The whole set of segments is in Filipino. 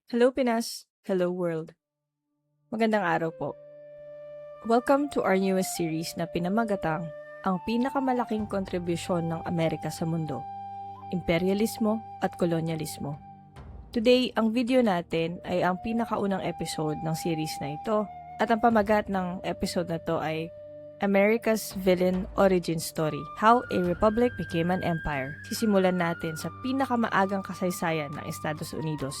Hello Pinas! Hello world! Magandang araw po. Welcome to our newest series na pinamagatang ang pinakamalaking kontribusyon ng Amerika sa mundo, imperialismo at kolonyalismo. Today, ang video natin ay ang pinakaunang episode ng series na ito at ang pamagat ng episode na to ay America's Villain Origin Story, How a Republic Became an Empire. Sisimulan natin sa pinakamaagang kasaysayan ng Estados Unidos,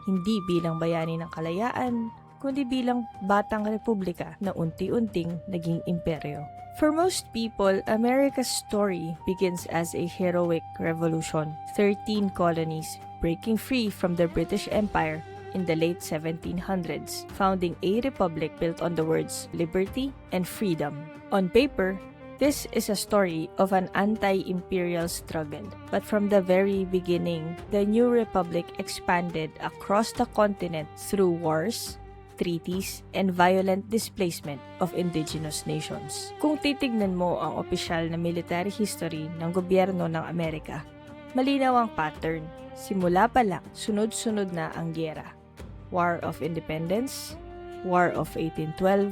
hindi bilang bayani ng kalayaan, kundi bilang batang republika na unti-unting naging imperyo. For most people, America's story begins as a heroic revolution. 13 colonies breaking free from the British Empire in the late 1700s, founding a republic built on the words liberty and freedom. On paper, this is a story of an anti-imperial struggle, but from the very beginning, the new republic expanded across the continent through wars, treaties, and violent displacement of indigenous nations. Kung titignan mo ang opisyal na military history ng gobyerno ng Amerika, malinaw ang pattern. Simula pa lang, sunod-sunod na ang gyera. War of Independence, War of 1812,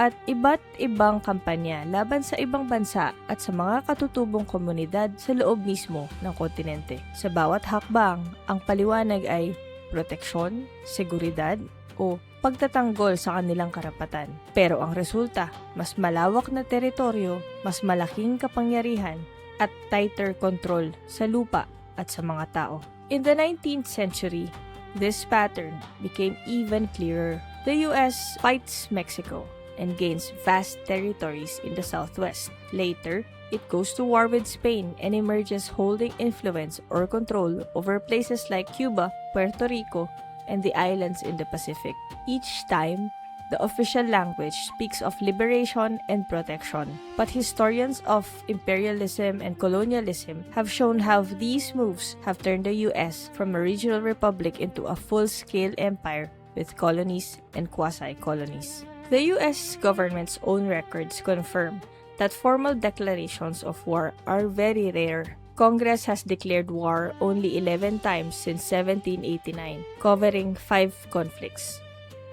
at iba't ibang kampanya laban sa ibang bansa at sa mga katutubong komunidad sa loob mismo ng kontinente. Sa bawat hakbang, ang paliwanag ay proteksyon, seguridad, o pagtatanggol sa kanilang karapatan. Pero ang resulta, mas malawak na teritoryo, mas malaking kapangyarihan, at tighter control sa lupa at sa mga tao. In the 19th century, this pattern became even clearer. The US fights Mexico and gains vast territories in the southwest. Later, it goes to war with Spain and emerges holding influence or control over places like Cuba, Puerto Rico, and the islands in the Pacific. Each time, the official language speaks of liberation and protection, but historians of imperialism and colonialism have shown how these moves have turned the US from a regional republic into a full-scale empire with colonies and quasi-colonies. The US government's own records confirm that formal declarations of war are very rare. Congress has declared war only 11 times since 1789, covering 5 conflicts: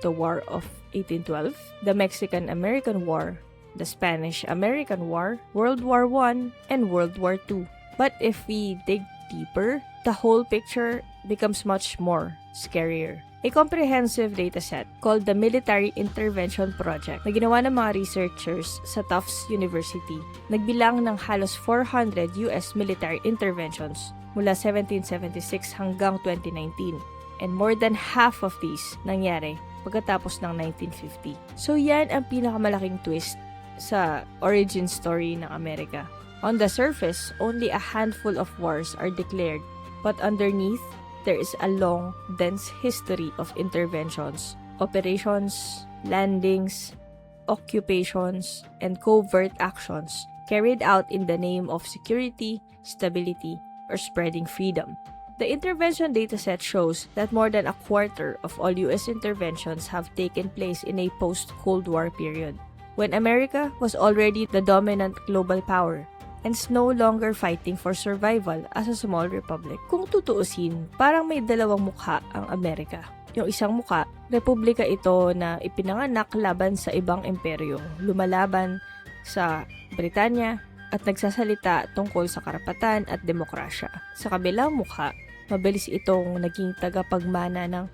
the War of 1812, the Mexican-American War, the Spanish-American War, World War I, and World War II. But if we dig deeper, the whole picture becomes much more scarier. A comprehensive dataset called the Military Intervention Project na ginawa ng mga researchers sa Tufts University nagbilang ng halos 400 US military interventions mula 1776 hanggang 2019, and more than half of these nangyari pagkatapos ng 1950. So yan ang pinakamalaking twist sa origin story ng Amerika. On the surface, only a handful of wars are declared, but underneath, there is a long, dense history of interventions, operations, landings, occupations, and covert actions carried out in the name of security, stability, or spreading freedom. The intervention dataset shows that more than a quarter of all US interventions have taken place in a post-Cold War period, when America was already the dominant global power and is no longer fighting for survival as a small republic. Kung tutuusin, parang may dalawang mukha ang Amerika. Yung isang mukha, republika ito na ipinanganak laban sa ibang imperyo, lumalaban sa Britanya at nagsasalita tungkol sa karapatan at demokrasya. Sa kabilang mukha, mabilis itong naging tagapagmana ng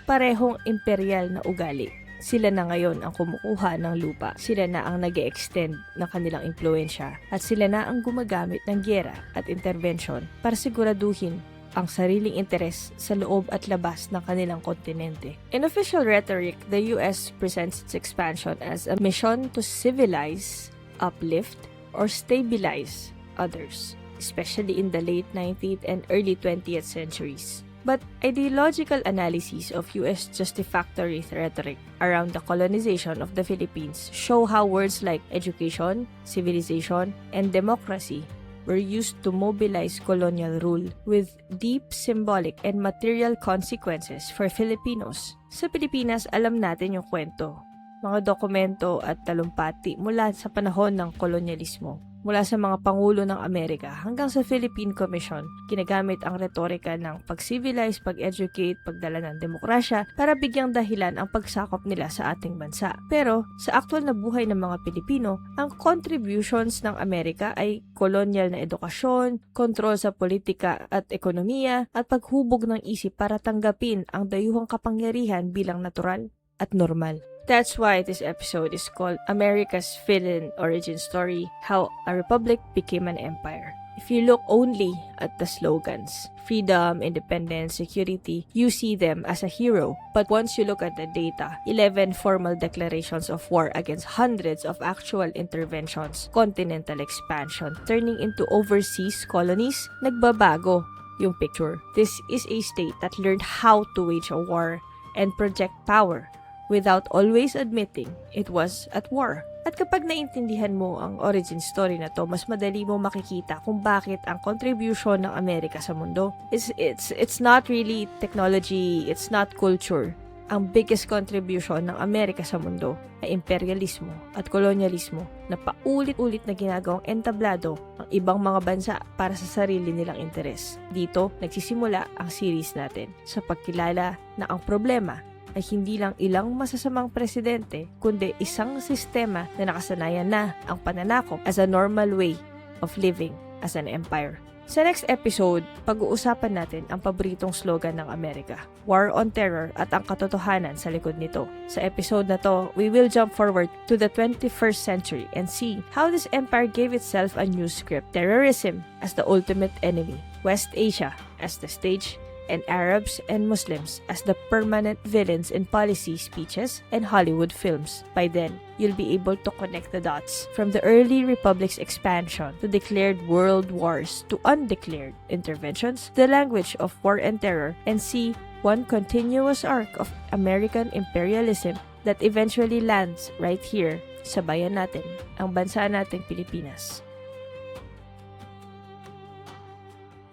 parehong imperial na ugali. Sila na ngayon ang kumukuha ng lupa, sila na ang nag-e-extend ng kanilang impluensya, at sila na ang gumagamit ng gyera at intervention para siguraduhin ang sariling interes sa loob at labas ng kanilang kontinente. In official rhetoric, the US presents its expansion as a mission to civilize, uplift, or stabilize others, especially in the late 19th and early 20th centuries. But ideological analyses of US justifactory rhetoric around the colonization of the Philippines show how words like education, civilization, and democracy were used to mobilize colonial rule with deep symbolic and material consequences for Filipinos. Sa Pilipinas, alam natin yung kwento, mga dokumento at talumpati mula sa panahon ng kolonyalismo. mula sa mga Pangulo ng Amerika hanggang sa Philippine Commission, ginagamit ang retorika ng pag-civilize, pag-educate, pagdala ng demokrasya para bigyang dahilan ang pagsakop nila sa ating bansa. Pero sa aktual na buhay ng mga Pilipino, ang contributions ng Amerika ay kolonyal na edukasyon, kontrol sa politika at ekonomiya, at paghubog ng isip para tanggapin ang dayuhang kapangyarihan bilang natural at normal. That's why this episode is called America's Fill-in Origin Story, How a Republic Became an Empire. If you look only at the slogans, freedom, independence, security, you see them as a hero. But once you look at the data, 11 formal declarations of war against hundreds of actual interventions, continental expansion, turning into overseas colonies, nagbabago yung picture. This is a state that learned how to wage a war and project power without always admitting it was at war. At kapag naintindihan mo ang origin story na to, mas madali mo makikita kung bakit ang contribution ng Amerika sa mundo. It's not really technology, it's not culture. Ang biggest contribution ng Amerika sa mundo ay imperialismo at kolonyalismo na paulit-ulit na ginagawang entablado ng ibang mga bansa para sa sarili nilang interes. Dito, nagsisimula ang series natin sa pagkilala na ang problema ay hindi lang ilang masasamang presidente, kundi isang sistema na nakasanayan na ang pananakop as a normal way of living as an empire. Sa next episode, pag-uusapan natin ang paboritong slogan ng Amerika, War on Terror, at ang katotohanan sa likod nito. Sa episode na to, we will jump forward to the 21st century and see how this empire gave itself a new script, terrorism as the ultimate enemy, West Asia as the stage, and Arabs and Muslims as the permanent villains in policy speeches and Hollywood films. By then, you'll be able to connect the dots from the early republic's expansion to declared world wars to undeclared interventions, the language of war and terror, and see one continuous arc of American imperialism that eventually lands right here sa bayan natin, ang bansa nating Pilipinas.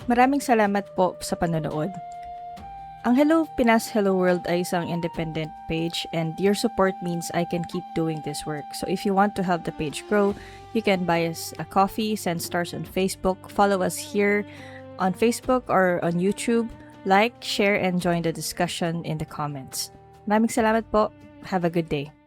Maraming salamat po sa panonood. Ang Hello Pinas, Hello World ay isang independent page and your support means I can keep doing this work. So if you want to help the page grow, you can buy us a coffee, send stars on Facebook, follow us here on Facebook or on YouTube, like, share, and join the discussion in the comments. Maraming salamat po. Have a good day.